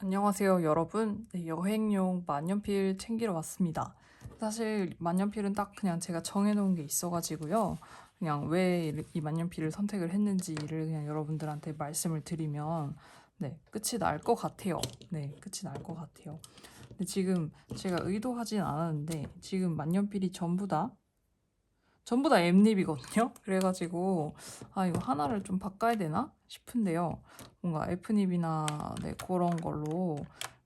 안녕하세요, 여러분. 네, 여행용 만년필 챙기러 왔습니다. 사실 만년필은 딱 그냥 제가 정해놓은 게 있어가지고요. 그냥 왜 이 만년필을 선택을 했는지를 그냥 여러분들한테 말씀을 드리면, 네, 끝이 날 것 같아요. 네, 끝이 날 것 같아요. 근데 지금 제가 의도하진 않았는데, 지금 만년필이 전부 다 M립이거든요. 그래가지고 이거 하나를 좀 바꿔야 되나 싶은데요. 뭔가 F립이나 네, 그런 걸로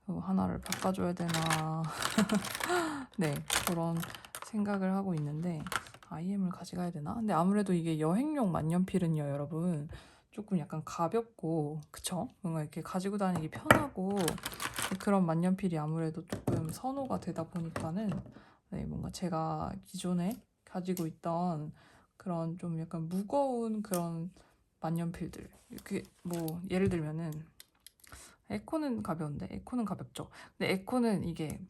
하나를 바꿔줘야 되나 네, 그런 생각을 하고 있는데 IM을 가져가야 되나? 근데 아무래도 이게 여행용 만년필은요, 여러분, 조금 약간 가볍고, 그쵸? 뭔가 이렇게 가지고 다니기 편하고 그런 만년필이 아무래도 조금 선호가 되다 보니까는 네, 뭔가 제가 기존에 가지고 있던 그런 좀 약간 무거운 그런 만년필들, 이렇게 뭐 예를 들면은 에코는 가벼운데, 에코는 가볍죠. 근데 에코는 이게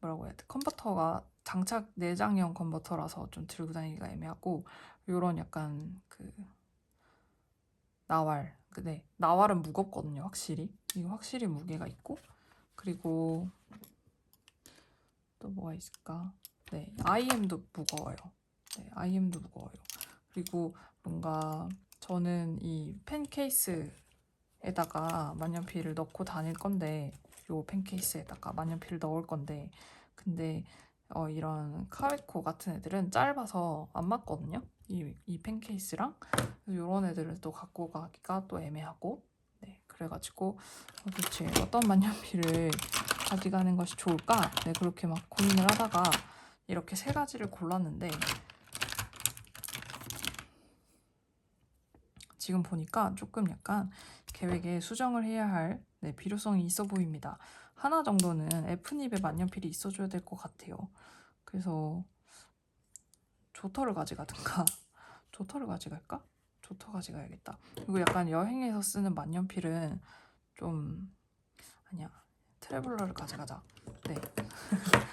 뭐라고 해야 돼? 컨버터가 장착 내장형 컨버터라서 좀 들고 다니기가 애매하고, 요런 약간 그 나왈, 네, 나왈은 무겁거든요, 확실히. 이거 확실히 무게가 있고, 그리고 또 뭐가 있을까? 네, IM도 무거워요. 네, IM도 무거워요. 그리고 뭔가 저는 이 펜 케이스에다가 만년필을 넣고 다닐 건데, 요 펜 케이스에다가 만년필을 넣을 건데, 근데 이런 카웨코 같은 애들은 짧아서 안 맞거든요. 이 펜 케이스랑 이런 애들을 또 갖고 가기가 또 애매하고, 네, 그래가지고 도대체 어떤 만년필을 가져가는 것이 좋을까? 네, 그렇게 막 고민을 하다가 이렇게 세 가지를 골랐는데, 지금 보니까 조금 약간 계획에 수정을 해야 할 네, 필요성이 있어 보입니다. 하나 정도는 F닙의 만년필이 있어줘야 될 것 같아요. 그래서 조터를 가져가든가 조터를 가져갈까? 조터 가져가야겠다. 그리고 약간 여행에서 쓰는 만년필은 좀 아니야, 트래블러를 가져가자. 네,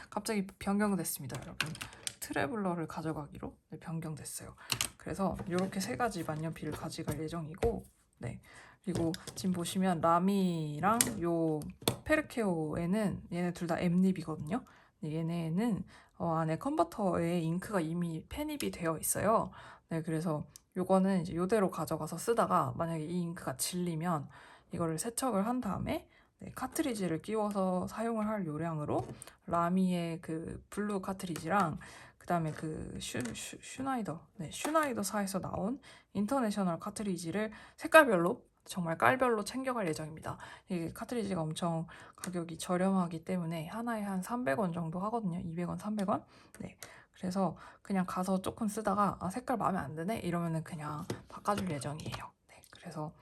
갑자기 변경됐습니다, 여러분. 트래블러를 가져가기로 네, 변경됐어요. 그래서 이렇게 세 가지 만년필을 가져갈 예정이고, 네. 그리고 지금 보시면 라미랑 요 페르케오에는 얘네 둘 다 M립이거든요. 얘네는 안에 컨버터에 잉크가 이미 펜입이 되어 있어요. 네, 그래서 요거는 이제 요대로 가져가서 쓰다가 만약에 이 잉크가 질리면 이거를 세척을 한 다음에 네, 카트리지를 끼워서 사용을 할 요량으로 라미의 그 블루 카트리지랑 그 다음에 그 슈나이더, 네, 슈나이더사에서 나온 인터내셔널 카트리지를 색깔별로 정말 깔별로 챙겨갈 예정입니다. 이게 카트리지가 엄청 가격이 저렴하기 때문에 하나에 한 300원 정도 하거든요. 200원, 300원. 네. 그래서 그냥 가서 조금 쓰다가 색깔 마음에 안 드네? 이러면은 그냥 바꿔줄 예정이에요. 네. 그래서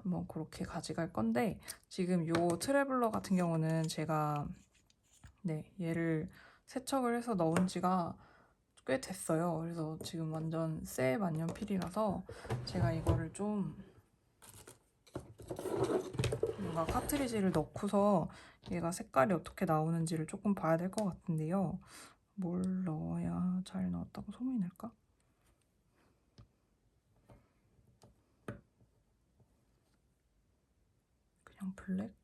한번 그렇게 가져갈 건데, 지금 요 트래블러 같은 경우는 제가 네, 얘를 세척을 해서 넣은 지가 꽤 됐어요. 그래서 지금 완전 새 만년필이라서 제가 이거를 좀 뭔가 카트리지를 넣고서 얘가 색깔이 어떻게 나오는지를 조금 봐야 될 것 같은데요. 뭘 넣어야 잘 나왔다고 소문이 날까? 그냥 블랙?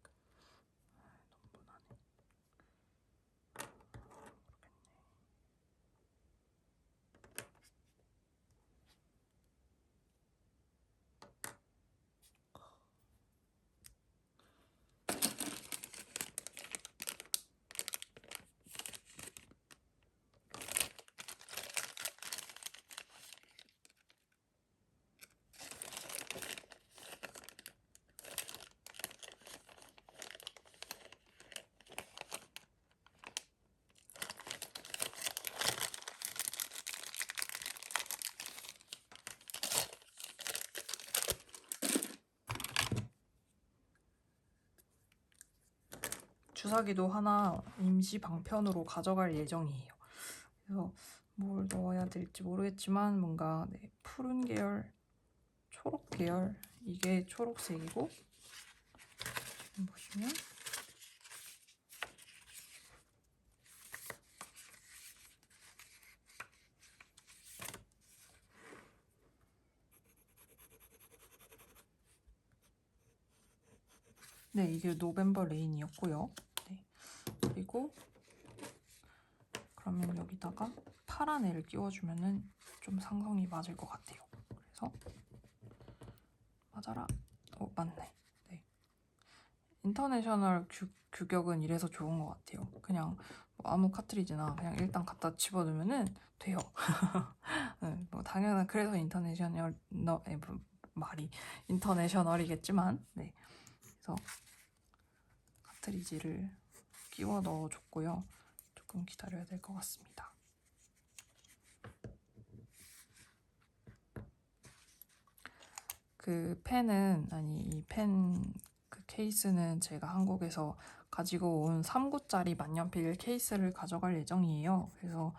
주사기도 하나 임시 방편으로 가져갈 예정이에요. 그래서 뭘 넣어야 될지 모르겠지만 뭔가 네, 푸른 계열, 초록 계열, 이게 초록색이고, 보시면 네, 이게 노벰버 레인이었고요. 네, 그리고 그러면 여기다가 파란 애를 끼워주면은 좀 상성이 맞을 것 같아요. 그래서 맞아라. 맞네. 네. 인터내셔널 규격은 이래서 좋은 것 같아요. 그냥 뭐 아무 카트리지나 그냥 일단 갖다 집어넣으면은 돼요. 네, 뭐 당연한 그래서 인터내셔널 말이 인터내셔널이겠지만, 네. 그래서 카트리지를 끼워 넣어줬고요. 조금 기다려야 될 것 같습니다. 그 펜은 이 펜 그 케이스는 제가 한국에서 가지고 온 3구짜리 만년필 케이스를 가져갈 예정이에요. 그래서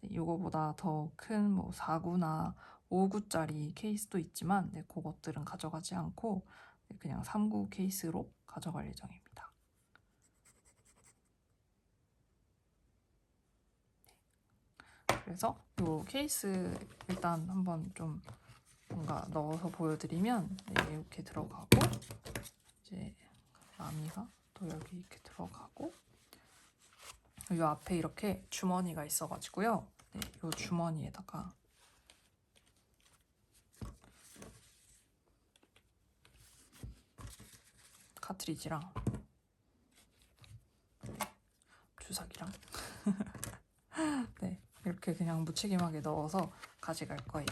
이거보다 더 큰 뭐 4구나 5구짜리 케이스도 있지만 그것들은 가져가지 않고 그냥 3구 케이스로 가져갈 예정입니다. 그래서 이 케이스 일단 한번 좀 뭔가 넣어서 보여드리면 이렇게 들어가고 이제 라미가 또 여기 이렇게 들어가고 이 앞에 이렇게 주머니가 있어가지고요. 네, 이 주머니에다가 카트리지랑 주사기랑 네, 이렇게 그냥 무책임하게 넣어서 가져갈 거예요.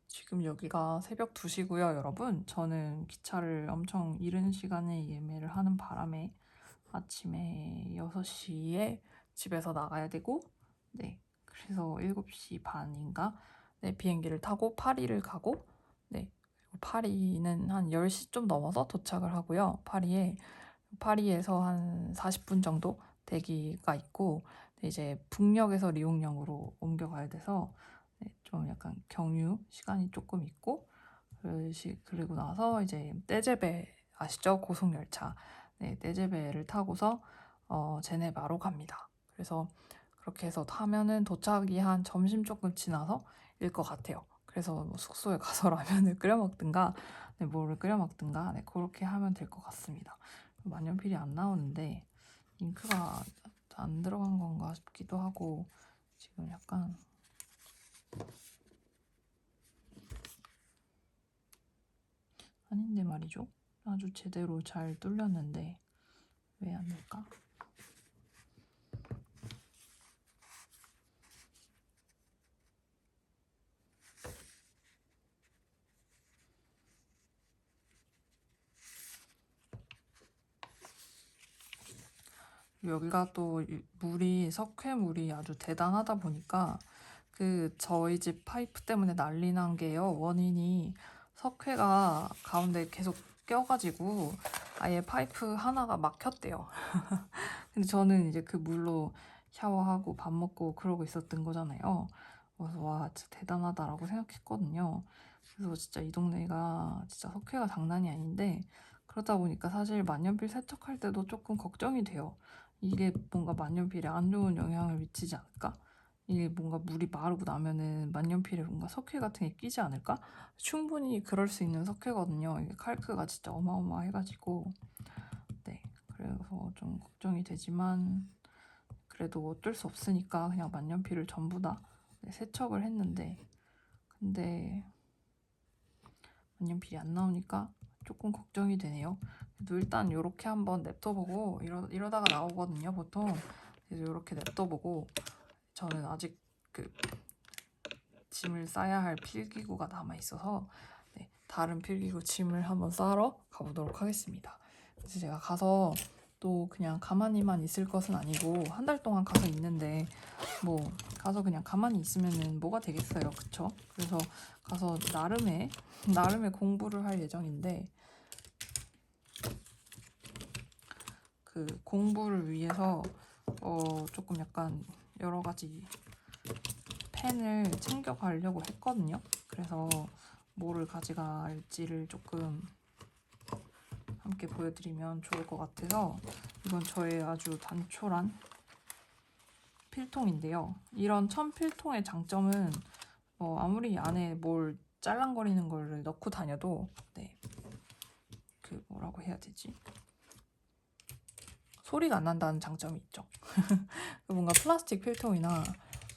지금 여기가 새벽 2시고요, 여러분. 저는 기차를 엄청 이른 시간에 예매를 하는 바람에 아침에 6시에 집에서 나가야 되고, 네, 그래서 7시 반인가 비행기를 타고 파리를 가고, 네, 파리는 한 10시 좀 넘어서 도착을 하고요. 파리에서 한 40분 정도 대기가 있고, 이제 북역에서 리옹령으로 옮겨가야 돼서 좀 약간 경유 시간이 조금 있고, 그리고 나서 이제 떼제베 아시죠? 고속열차. 네, 떼제베를 타고서 제네바로 갑니다. 그래서 그렇게 해서 타면은 도착이 한 점심 조금 지나서일 것 같아요. 그래서 뭐 숙소에 가서 라면을 끓여 먹든가, 뭐를 끓여 먹든가, 그렇게 하면 될 것 같습니다. 만년필이 안 나오는데 잉크가 안 들어간 건가 싶기도 하고 지금 약간 아닌데 말이죠. 아주 제대로 잘 뚫렸는데 왜 안 될까? 여기가 또 석회물이 아주 대단하다 보니까 저희 집 파이프 때문에 난리 난 게요. 원인이 석회가 가운데 계속 껴가지고 아예 파이프 하나가 막혔대요. 근데 저는 이제 그 물로 샤워하고 밥 먹고 그러고 있었던 거잖아요. 그래서 와, 진짜 대단하다라고 생각했거든요. 그래서 진짜 이 동네가 진짜 석회가 장난이 아닌데 그러다 보니까 사실 만년필 세척할 때도 조금 걱정이 돼요. 이게 뭔가 만년필에 안 좋은 영향을 미치지 않을까? 이게 뭔가 물이 마르고 나면은 만년필에 뭔가 석회 같은 게 끼지 않을까? 충분히 그럴 수 있는 석회거든요. 이게 칼크가 진짜 어마어마해가지고. 네. 그래서 좀 걱정이 되지만 그래도 어쩔 수 없으니까 그냥 만년필을 전부 다 세척을 했는데 근데 만년필이 안 나오니까 조금 걱정이 되네요. 그래도 일단 이렇게 한번 냅둬보고 이러다가 나오거든요, 보통. 그래서 이렇게 냅둬보고 저는 아직 짐을 싸야 할 필기구가 남아있어서 다른 필기구 짐을 한번 싸러 가보도록 하겠습니다. 그래서 제가 가서 또 그냥 가만히만 있을 것은 아니고 한 달 동안 가서 있는데 뭐 가서 그냥 가만히 있으면은 뭐가 되겠어요, 그쵸? 그래서 가서 나름의 공부를 할 예정인데 그 공부를 위해서 조금 약간 여러 가지 펜을 챙겨가려고 했거든요. 그래서 뭐를 가져갈지를 조금 함께 보여드리면 좋을 것 같아서 이건 저의 아주 단촐한 필통인데요. 이런 천 필통의 장점은 아무리 안에 뭘 짤랑거리는 걸 넣고 다녀도 그 뭐라고 해야 되지? 소리가 안 난다는 장점이 있죠. 뭔가 플라스틱 필통이나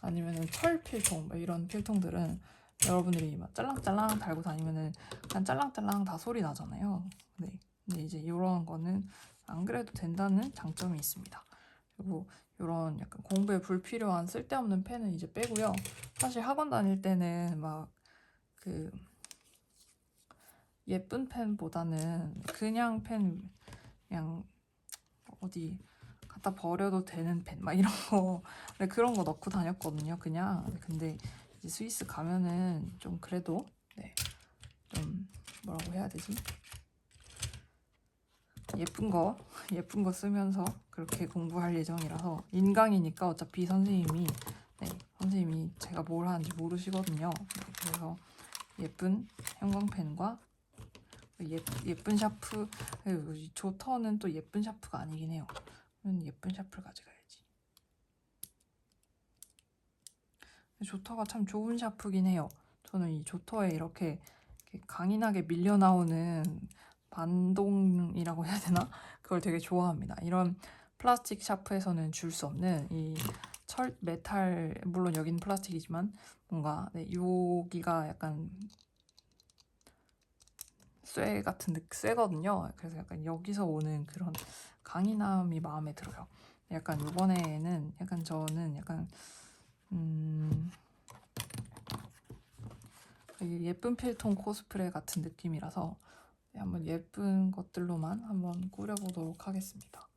아니면은 철 필통 이런 필통들은 여러분들이 막 짤랑짤랑 달고 다니면은 그냥 짤랑짤랑 다 소리 나잖아요. 근데 이제 이런 거는 안 그래도 된다는 장점이 있습니다. 그리고 이런 약간 공부에 불필요한 쓸데없는 펜은 이제 빼고요. 사실 학원 다닐 때는 막 그 예쁜 펜보다는 그냥 펜 그냥 어디 갖다 버려도 되는 펜 막 이런 거 그런 거 넣고 다녔거든요. 그냥 근데 이제 스위스 가면은 좀 그래도 좀 뭐라고 해야 되지? 예쁜 거 쓰면서 그렇게 공부할 예정이라서 인강이니까 어차피 선생님이 제가 뭘 하는지 모르시거든요. 그래서 예쁜 형광펜과 예쁜 샤프, 조터는 또 예쁜 샤프가 아니긴 해요. 예쁜 샤프를 가져가야지. 조터가 참 좋은 샤프긴 해요. 저는 이 조터에 이렇게 강인하게 밀려 나오는 반동이라고 해야 되나? 그걸 되게 좋아합니다. 이런 플라스틱 샤프에서는 줄 수 없는 이 메탈, 물론 여기는 플라스틱이지만 뭔가 여기가 약간 쇠거든요. 그래서 약간 여기서 오는 그런 강인함이 마음에 들어요. 약간 이번에는 약간 저는 약간 예쁜 필통 코스프레 같은 느낌이라서 한번 예쁜 것들로만 한번 꾸려보도록 하겠습니다.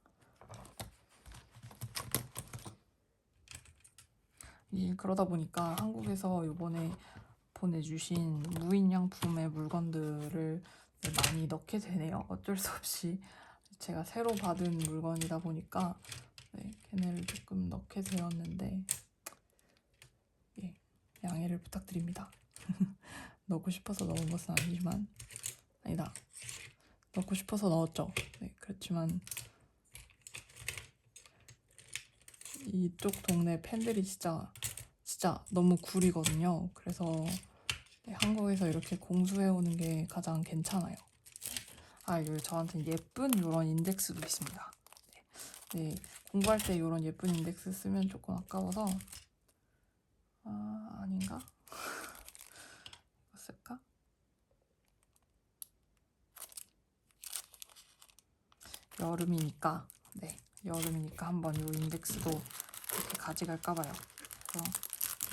그러다 보니까 한국에서 이번에 보내주신 무인양품의 물건들을 많이 넣게 되네요. 어쩔 수 없이 제가 새로 받은 물건이다 보니까 걔네를 조금 넣게 되었는데 양해를 부탁드립니다. 넣고 싶어서 넣은 것은 아니지만 아니다. 넣고 싶어서 넣었죠. 그렇지만 이쪽 동네 팬들이 진짜 너무 구리거든요. 그래서 한국에서 이렇게 공수해오는 게 가장 괜찮아요. 여기 저한테 예쁜 이런 인덱스도 있습니다. 공부할 때 이런 예쁜 인덱스 쓰면 조금 아까워서 아닌가? 이거 쓸까? 여름이니까 여름이니까 한번 이 인덱스도 이렇게 가져갈까봐요. 그래서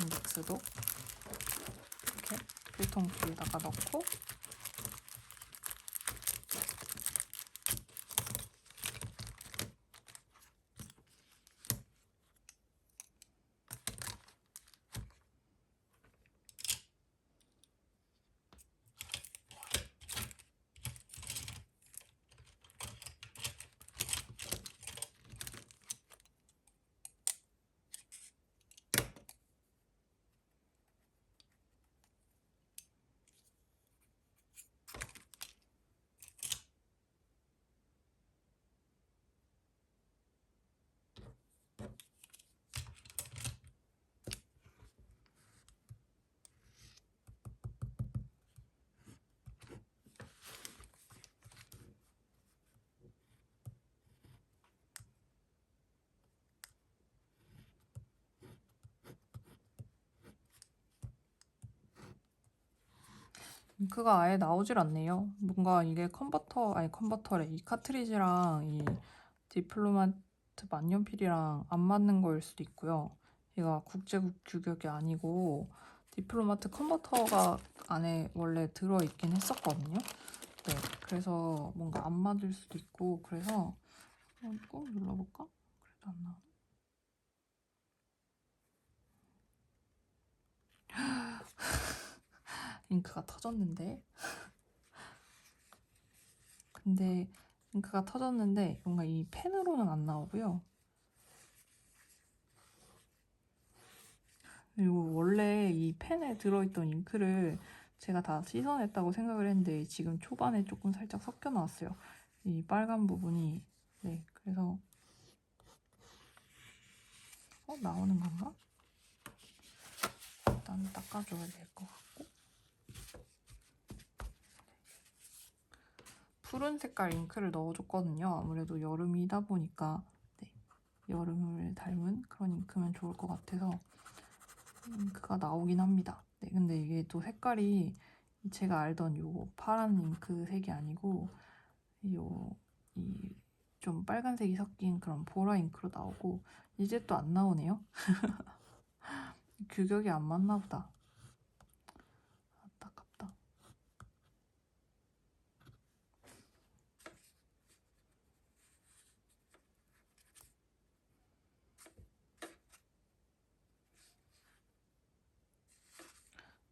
인덱스도 이렇게 필통기에다가 넣고 잉크가 아예 나오질 않네요. 뭔가 이게 컨버터래. 이 카트리지랑 이 디플로마트 만년필이랑 안 맞는 거일 수도 있고요. 얘가 국제국 규격이 아니고 디플로마트 컨버터가 안에 원래 들어있긴 했었거든요. 그래서 뭔가 안 맞을 수도 있고 그래서 꼭 눌러볼까? 그래도 안 나와. 잉크가 터졌는데 근데 잉크가 터졌는데 뭔가 이 펜으로는 안 나오고요. 그리고 원래 이 펜에 들어있던 잉크를 제가 다 씻어냈다고 생각을 했는데 지금 초반에 조금 살짝 섞여 나왔어요. 이 빨간 부분이 네, 그래서 나오는 건가? 일단 닦아줘야 될 것 같고. 푸른 색깔 잉크를 넣어줬거든요. 아무래도 여름이다 보니까 네, 여름을 닮은 그런 잉크면 좋을 것 같아서 잉크가 나오긴 합니다. 네, 근데 이게 또 색깔이 제가 알던 요 파란 잉크 색이 아니고 이 좀 빨간색이 섞인 그런 보라 잉크로 나오고 이제 또 안 나오네요. 규격이 안 맞나 보다. 안타깝다.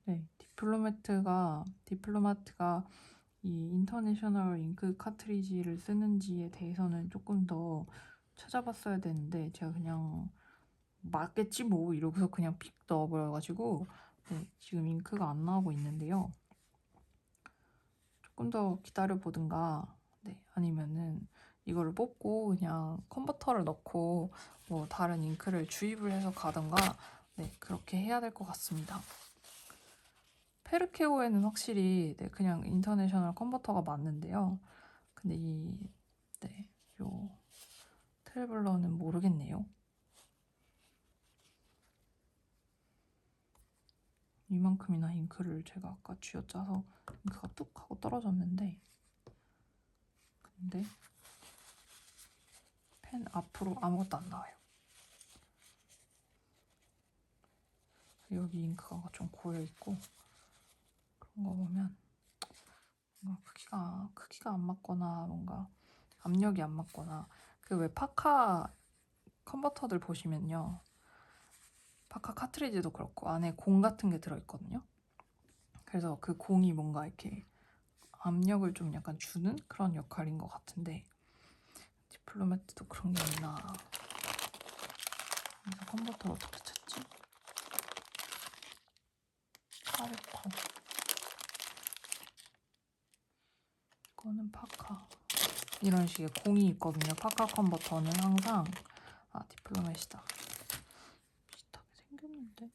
네, 디플로마트가 이 인터내셔널 잉크 카트리지를 쓰는지에 대해서는 조금 더 찾아봤어야 되는데 제가 그냥 맞겠지 뭐 이러고서 그냥 픽 넣어버려가지고 네, 지금 잉크가 안 나오고 있는데요. 조금 더 기다려 보든가 네, 아니면은 이거를 뽑고 그냥 컨버터를 넣고 뭐 다른 잉크를 주입을 해서 가든가 네, 그렇게 해야 될 것 같습니다. 페르케오에는 확실히 네, 그냥 인터내셔널 컨버터가 맞는데요. 근데 요 트래블러는 모르겠네요. 이만큼이나 잉크를 제가 아까 쥐어짜서 잉크가 뚝 하고 떨어졌는데 근데 펜 앞으로 아무것도 안 나와요. 여기 잉크가 좀 고여있고 그런 거 보면 뭔가 크기가 안 맞거나 뭔가 압력이 안 맞거나 그 왜 파카 컨버터들 보시면요. 파카 카트리지도 그렇고 안에 공 같은 게 들어있거든요. 그래서 그 공이 뭔가 이렇게 압력을 좀 약간 주는 그런 역할인 것 같은데 디플로마트도 그런 게 있나. 그래서 컨버터를 어떻게 찾지? 카레코 이거는 파카 이런 식의 공이 있거든요. 파카 컨버터는 항상 디플로맷이다. 비슷하게 생겼는데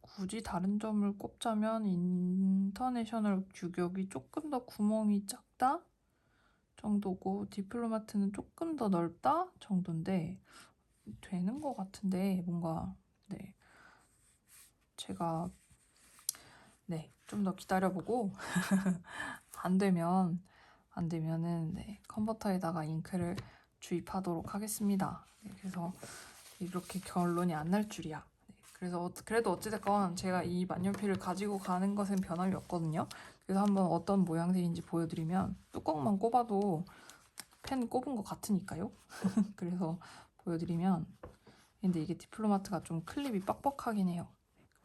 굳이 다른 점을 꼽자면 인터내셔널 규격이 조금 더 구멍이 작다 정도고 디플로마트는 조금 더 넓다 정도인데 되는 것 같은데 뭔가 네 제가 네 좀 더 기다려보고 안 되면은 네 컨버터에다가 잉크를 주입하도록 하겠습니다. 네, 그래서 이렇게 결론이 안 날 줄이야. 네, 그래서 그래도 어찌됐건 제가 이 만년필을 가지고 가는 것은 변함이 없거든요. 그래서 한번 어떤 모양새인지 보여드리면 뚜껑만 꼽아도 펜 꼽은 것 같으니까요. 그래서 보여드리면 근데 이게 디플로마트가 좀 클립이 빡빡하긴 해요.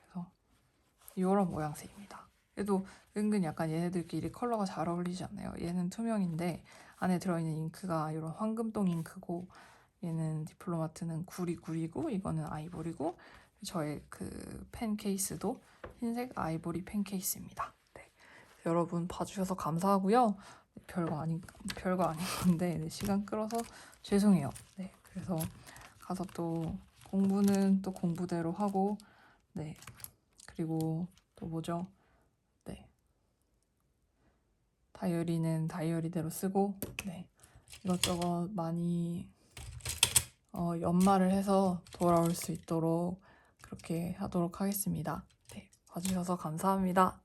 그래서 이런 모양새입니다. 그래도 은근 약간 얘네들끼리 컬러가 잘 어울리지 않나요? 얘는 투명인데 안에 들어있는 잉크가 이런 황금동 잉크고 얘는 디플로마트는 구리고 이거는 아이보리고 저의 그 펜 케이스도 흰색 아이보리 펜 케이스입니다. 네. 여러분 봐주셔서 감사하고요. 별거 아닌 건데 네, 시간 끌어서 죄송해요. 네, 그래서 가서 또 공부는 또 공부대로 하고 네 그리고 또 뭐죠? 네 다이어리는 다이어리대로 쓰고 네 이것저것 많이 연말을 해서 돌아올 수 있도록 그렇게 하도록 하겠습니다. 네, 봐주셔서 감사합니다.